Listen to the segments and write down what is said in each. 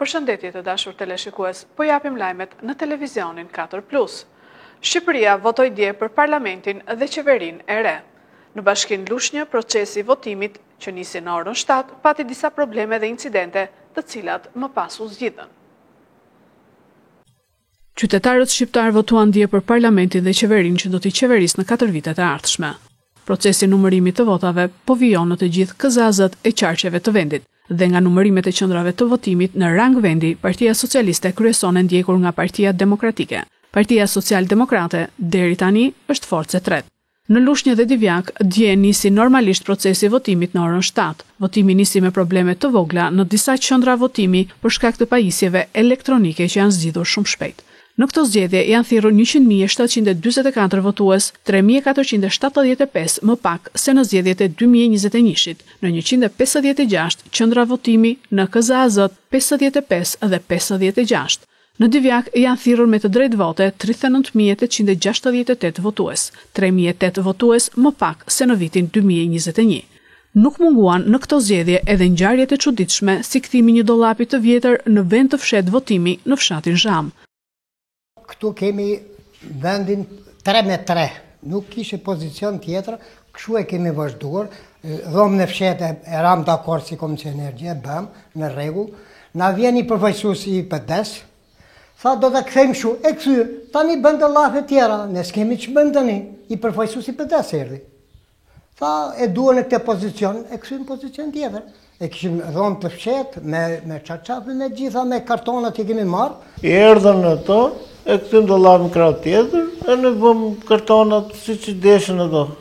Përshëndetje të dashur teleshikues, po japim lajmet në televizionin 4+. Shqipëria votoi dje për parlamentin dhe qeverinë e re. Në bashkinë Lushnjë, procesi i votimit që nisi në orën 7 pati disa probleme dhe incidente, të cilat më pas u zgjidhen. Qytetarët shqiptar votuan dje për parlamentin dhe qeverinë që do t'i qeverisë në 4 vitet e ardhshme. Procesi i numërimit të votave po vijon në të gjithë KZ-at e qarqeve të vendit. Dhe nga numërimet e qendrave të votimit në rang vendi, Partia Socialiste kryeson e ndjekur nga Partia Demokratike. Partia Social-Demokrate deri tani është forcë e tretë. Në Lushnjë dhe Divjak, dje nisi normalisht procesi i votimit në orën 7. Votimi nisi me probleme të vogla në disa qendra votimi për shkak të pajisjeve elektronike që janë zgjidhur shumë shpejt. Në këto zgjedhje janë thirrur 100.744 votues, 3.475 më pak se në zgjedhjet e 2021-shit, në 156 qendra votimi, në KZ-at 55 dhe 56. Në Divjak janë thirrur me të drejtë vote 39.868 votues, 3.008 votues më pak se në vitin 2021. Nuk munguan në këto zgjedhje edhe ngjarjet e çuditshme si kthimi një dollapi të vjetër në vend të fshet votimi në fshatin Zham. Këtu kemi vendin 3-3, nuk kishe pozicion tjetër, kështu e kemi vazhduar, dhomë në fshet e ram dakord si Komisioner e bëm, në rregull, na vjen i përfaqësues i PD-s, tha do ta kthejmë kështu, e kthy, tani bën dollafe tjera, ne s'kemi që bëjmë tani, i përfaqësues i PD-s erdhi. Tha e duan në këtë pozicion, e kthymë pozicion tjetër. E kishim dhomë të fshet, me çarçafën e gjitha, me kartonat që kemi marrë. Erdhën ato, e këtëm dollap në krah tjetër, e në vëm kartonat si që deshen ato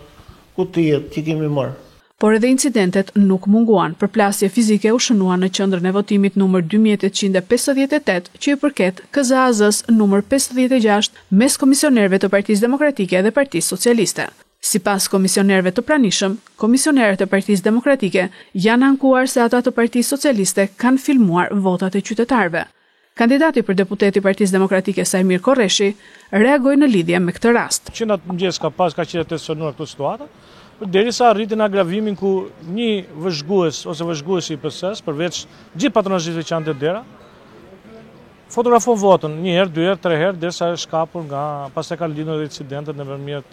kutijet që kemi marrë. Por edhe incidentet nuk munguan. Përplasje fizike u shënuan në qendrën e votimit numër 2858, që i përket KZ-s numër 56 mes komisionerëve të Partisë Demokratike dhe Partisë Socialiste. Sipas komisionerëve të pranishëm, komisionerët e Partisë Demokratike janë ankuar se ata të Partisë Socialiste kanë filmuar votat e qytetarëve. Kandidati për deputet i Partisë Demokratike Sajmir Korreshi reagoi në lidhje me këtë rast. Që natë mëngjes ka qenë tensionuar këto situata, derisa arritin agravimin ku një vëzhgues ose vëzhguesi i PS-s, përveç gjithë patronazhistëve që janë te dera, fotografon votën një herë, 2 herë, 3 herë, derisa është shkapur nga pas e ka lindur incidentet nëpërmjet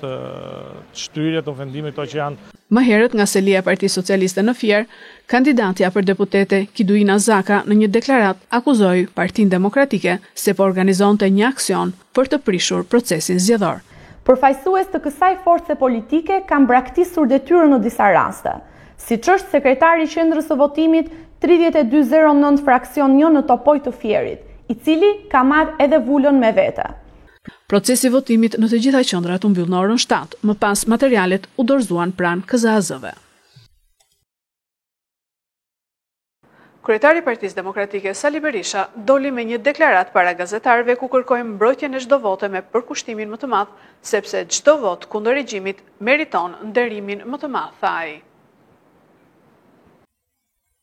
shtyrje të ofendimit këto që janë. Më herët nga selia e Partisë Socialiste në Fier, kandidatja për deputete Kiduina Zaka në një deklarat akuzoi Partinë Demokratike se po organizonte një aksion për të prishur procesin zgjedhor. Përfaqësues të kësaj force politike kanë braktisur detyrën në disa raste, siç është sekretari i qendrës së votimit 3209 fraksion 1 në Topoj të Fierit, i cili ka marrë edhe vulën me vete. Procesi i votimit në të gjitha qendrat u mbyll në orën 7, më pas materialet u dorëzuan pranë KZ-ve. Kryetari i Partisë Demokratike Sali Berisha doli me një deklarat para gazetarëve ku kërkoi mbrojtjen e çdo vote me përkushtimin më të madh, sepse çdo vot kundër regjimit meriton nderimin më të madh, tha ai.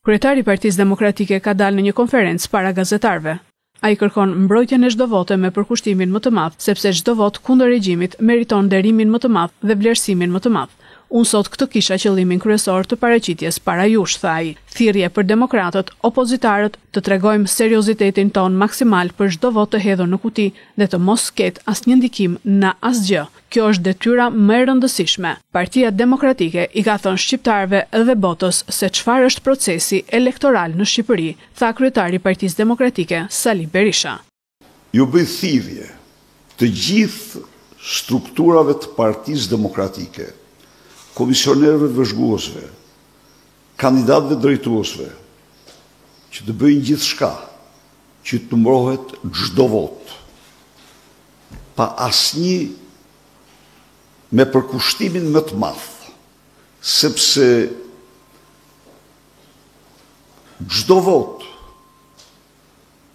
Kryetari i Partisë Demokratike ka dalë në një konferencë para gazetarëve. Ai kërkon mbrojtjen e çdo vote me përkushtimin më të madh, sepse çdo vot kundër regjimit meriton nderimin më të madh dhe vlerësimin më të madh. Unë sot këtë kisha qëllimin kryesor të paraqitjes para jush, tha ai. Thirrje për demokratët, opozitarët, të tregojmë seriozitetin ton maksimal për çdo vot të hedhur në kuti dhe të mos ketë asnjë ndikim në asgjë. Kjo është detyra më e rëndësishme. Partia Demokratike i ka thënë shqiptarëve dhe botës se çfarë është procesi elektoral në Shqipëri, tha kryetari i Partisë Demokratike Sali Berisha. Ju bëj thirrje të gjithë strukturave të Partisë Demokratike, komisionerëve vëzhguesve, kandidatëve drejtuesve, që të bëjnë gjithçka që të mbrohet çdo vot, pa asnjë me përkushtimin më të madh, sepse çdo vot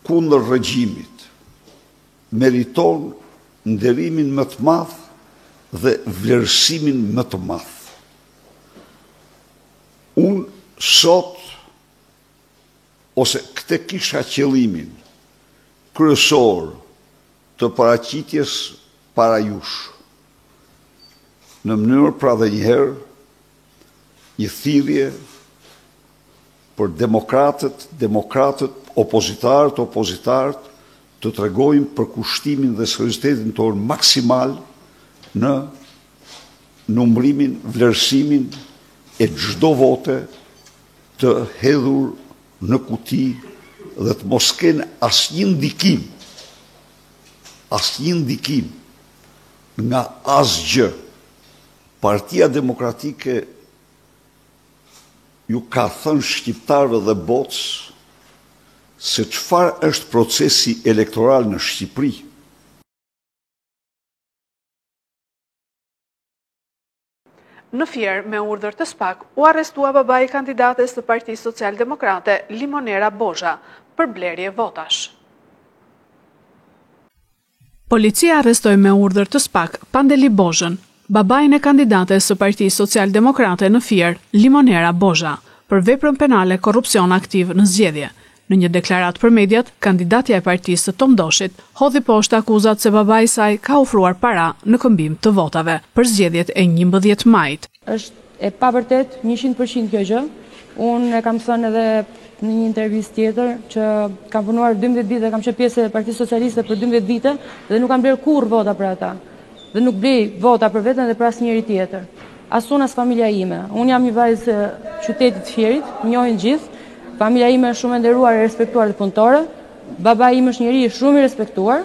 kundër regjimit meriton nderimin më të madh dhe vlerësimin më të madh. Unë sot, ose këte kisha qëllimin kryesor të paraqitjes para jush, në mënyrë pra dhe njëherë, një thirrje për demokratët opozitarët të tregojmë për kushtimin dhe seriozitetin tonë maksimal në numërimin, vlerësimin e çdo vote të hedhur në kuti dhe të mos kenë asnjë ndikim nga asgjë. Partia Demokratike ju ka thënë shqiptarëve dhe botës se çfarë është procesi elektoral në Shqipëri. Në Fier, me urdhër të SPAK, u arrestua babai i kandidates të Partisë Socialdemokrate, Limonera Bozha, për blerje votash. Policia arrestoi me urdhër të SPAK Pandeli Bozhën, babain e kandidates së Partisë Socialdemokrate në Fier, Limonera Bozha, për veprën penale korrupsion aktiv në zgjedhje. Në një deklarat për mediat, kandidatja e partisë së Tomdoshit hodhi poshtë akuzat se babai i saj ka ofruar para në këmbim të votave për zgjedhjet e 11 majit. Është e pavërtet 100% kjo gjë. Unë e kam thënë edhe në një intervistë tjetër që kam punuar 12 vite, kam qenë pjesë e Partisë Socialiste për 12 vite dhe nuk kam bler kurrë vota për ata. Dhe nuk blej vota për veten dhe për asnjëri tjetër. As unë as familja ime. Unë jam një vajzë qytetit të Fierit, njohin gjithë. Familja ime është shumë e nderuar e respektuar dhe punëtore. Babai im është njeri shumë i respektuar.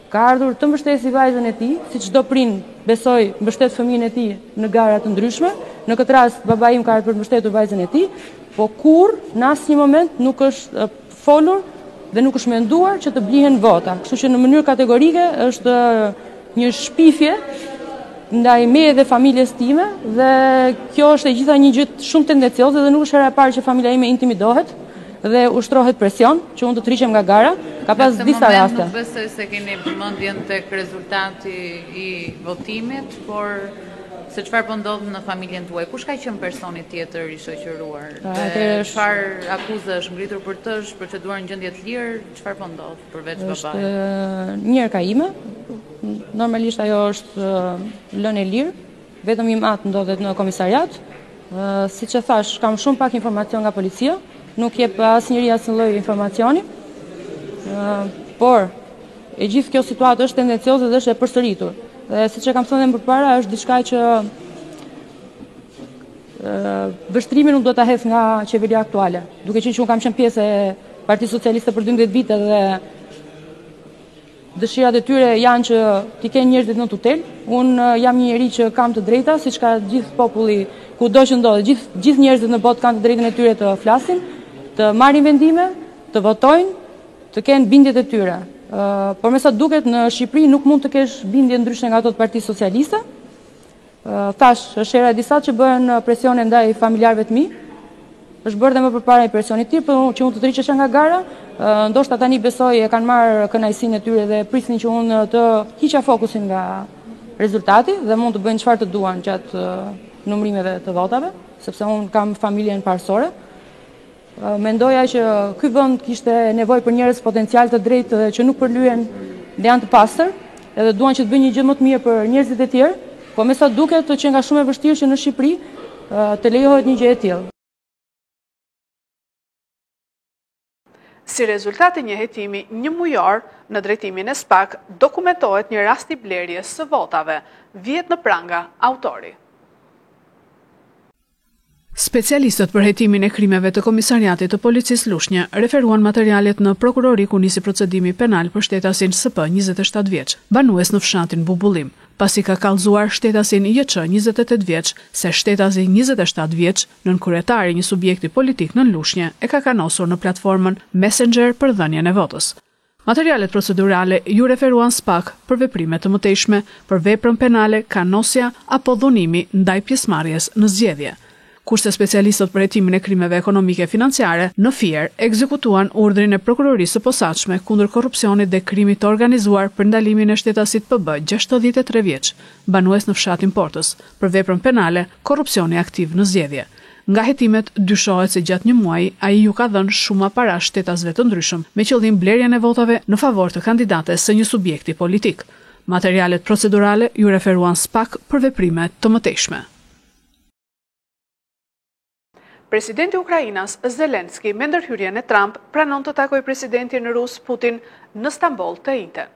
Ka ardhur të mbështesi vajzën e tij, si çdo prind besoj mbështet fëmijën e tij në gara të ndryshme. Në këtë rast babai im ka ardhur për të mbështetur vajzën e tij, po kurrë në asnjë moment nuk është folur dhe nuk është menduar që të blihen vota. Kështu që në mënyrë kategorike është një shpifje ndaj meje dhe familjes time dhe kjo është e gjitha një gjë shumë tendencioze dhe nuk është hera e parë që familja ime intimidohet dhe ushtrohet presion që unë të trishem nga gara. Ka pas disa raste. Nuk besoj se keni përmendjen tek rezultati i votimit, por se çfarë po ndodh në familjen tuaj? Kush ka qenë personi tjetër i shoqëruar? Çfarë akuzë është ngritur për të? Është proceduar në gjendje të lirë? Çfarë po ndodh përveç babait? Është një ka ime. Normalisht ajo është lënë e lirë, vetëm i matë ndodhet në komisariat. Siç e thash, kam shumë pak informacion nga policia, nuk jep asnjëri asnjë lloj informacioni. Por e gjithë kjo situatë është tendencioze dhe është e përsëritur. Dhe siç e kam thënë më përpara, është diçka që vështrimin nuk do ta hedh nga qeveria aktuale. Duke qenë që unë kam qenë pjesë e Partisë Socialiste për 12 vite dhe dëshirat e tyre janë që t'i kenë njerëzit në tutel. Unë jam një njeri që kam të drejta, siç ka gjithë populli kudo që ndodhet. Gjithë njerëzit në botë kanë të drejtën e tyre të flasin, të marrin vendime, të votojnë, të kenë bindjet e tyre. Por me sa duket në Shqipëri nuk mund të kesh bindje ndryshe nga ato të Partisë Socialiste. Thash, është era e disa që bëhen presione ndaj familjarëve të mi. Është bërë dhe më përpara i presioni tjetër, por që unë të trishesh nga gara. Ndoshta tani besoj e kanë marrë kënaqësinë e tyre dhe prisnin që unë të hiqa fokusin nga rezultati dhe mund të bëjnë çfarë të duan gjatë numërimeve të votave, sepse unë kam familjen parësore. Mendoja që ky vend kishte nevojë për njerëz potencial të drejtë dhe që nuk përlyen dhe janë të pastër, edhe duan që të bëjnë një gjë më të mirë për njerëzit e tjerë, po me sa duket që nga shumë e vështirë që në Shqipëri të lejohet një gjë e tillë. Si rezultati një hetimi një mujor në drejtimin e SPAK, dokumentohet një rast i blerjes së votave, vjet në pranga autori. Specialistët për hetimin e krimeve të Komisariatit të Policisë Lushnjë referuan materialet në prokurori ku nisi procedimi penal për shtetasin SP 27 vjeç, banues në fshatin Bubullim, pasi ka kallëzuar shtetasin JQ 28 vjeç, se shtetasi 27 vjeç, nënkryetari një subjekti politik në Lushnjë, e ka kanosur në platformën Messenger për dhënien e votës. Materialet procedurale ju referuan SPAK për veprime të mëtejshme, për veprën penale, kanosja apo dhunimi ndaj pjesëmarrjes në zgjedhje. Kurse specialistët për hetimin e krimeve ekonomike e financiare në Fier ekzekutuan urdhrin e prokurorisë së posaçme kundër korrupsionit dhe krimit të organizuar për ndalimin e shtetasit PB 63 vjeç, banues në fshatin Portës, për veprën penale, korrupsioni aktiv në zgjedhje. Nga hetimet dyshohet se gjatë një muaji ai ju ka dhënë shumë para shtetasve të ndryshëm me qëllim blerjen e votave në favor të kandidates së një subjekti politik. Materialet procedurale ju referuan SPAK për veprime të mëtejshme. Presidenti i Ukrainas Zelenski me ndërhyrjen e Trump pranon të takojë presidentin rus Putin në Stamboll të njëjtën.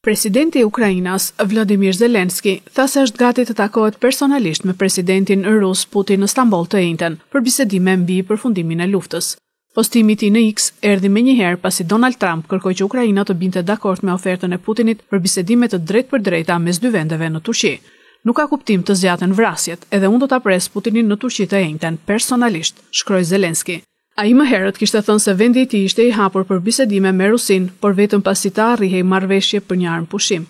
Presidenti i Ukrainas Vladimir Zelenski tha se është gati të takohet personalisht me presidentin rus Putin në Stamboll të njëjtën për bisedime mbi përfundimin e luftës. Postimi i tij në X erdhi menjëherë pasi Donald Trump kërkoi që Ukraina të binte dakord me ofertën e Putinit për bisedime të drejtpërdrejta mes dy vendeve në Turqi. Nuk ka kuptim të zgjaten vrasjet, edhe unë do ta pres Putinin në Turqi të njëjtën personalisht, shkroi Zelenski. Ai më herët kishte thënë se vendi i tij ishte i hapur për bisedime me Rusin, por vetëm pasi të arrijej marrëveshje për një armë pushim.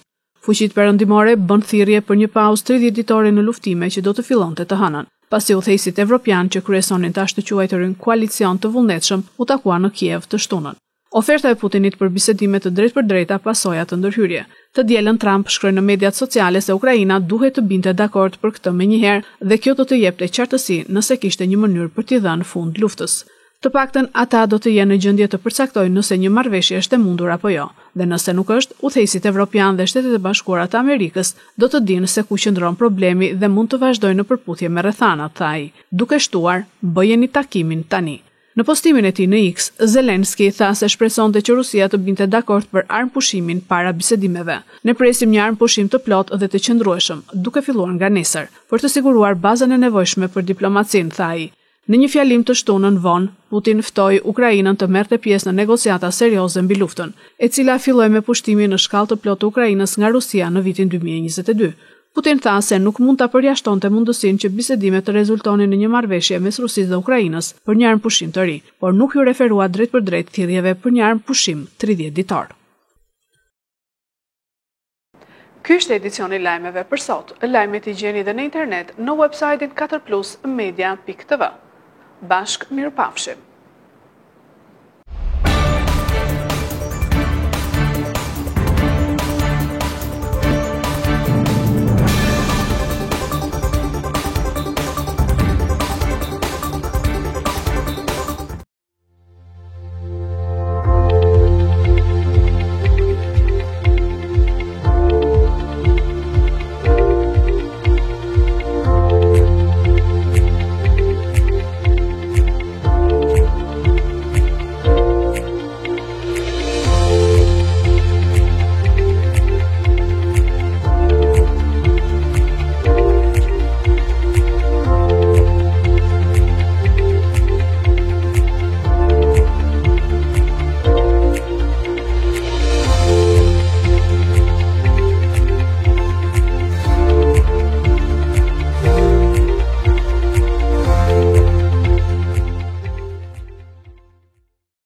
Fuqitë perëndimore bën thirrje për një pauzë 30 ditore në luftime që do të fillonte të hënën. Pasi udhëheqësit evropian që kryesonin tash të quajturin koalicion të vullnetshëm u takua në Kiev të shtunën. Oferta e Putinit për bisedime të drejtpërdrejta pasoja të ndërhyrje. Të dielën Trump shkroi në mediat sociale se Ukraina duhet të binte dakord për këtë menjëherë dhe kjo do të jepte qartësi nëse kishte një mënyrë për t'i dhënë fund luftës. Të paktën ata do të jenë në gjendje të përcaktojnë nëse një marrëveshje është e mundur apo jo, dhe nëse nuk është, udhëheqësit evropian dhe Shtetet e Bashkuara të Amerikës do të dinë se ku qëndron problemi dhe mund të vazhdojnë në përputhje me rrethana, tha ai, duke shtuar, bëjeni takimin tani. Në postimin e tij në X, Zelenski tha se shpresonte që Rusia të binte dakord për armë pushimin para bisedimeve. Ne presim një armë pushim të plotë dhe të qëndrueshëm, duke filluar nga nesër, për të siguruar bazën e nevojshme për diplomacinë, tha ai. Në një fjalim të shtunën vonë, Putin ftoi Ukrainën të merrte pjesë në negociata serioze mbi luftën, e cila filloi me pushtimin në shkallë të plotë të Ukrainës nga Rusia në vitin 2022. Putin tha se nuk mund ta përjashtonte mundësinë që bisedimet të rezultonin në një marrëveshje mes Rusisë dhe Ukrainës për një armë pushim të ri, por nuk ju referua drejtpërdrejt thirrjeve për një armë pushim 30 ditor. Ky është edicioni i lajmeve për sot. Lajmet i gjeni edhe në internet në websajtin 4plusmedia.tv. Bashk mirupafshim.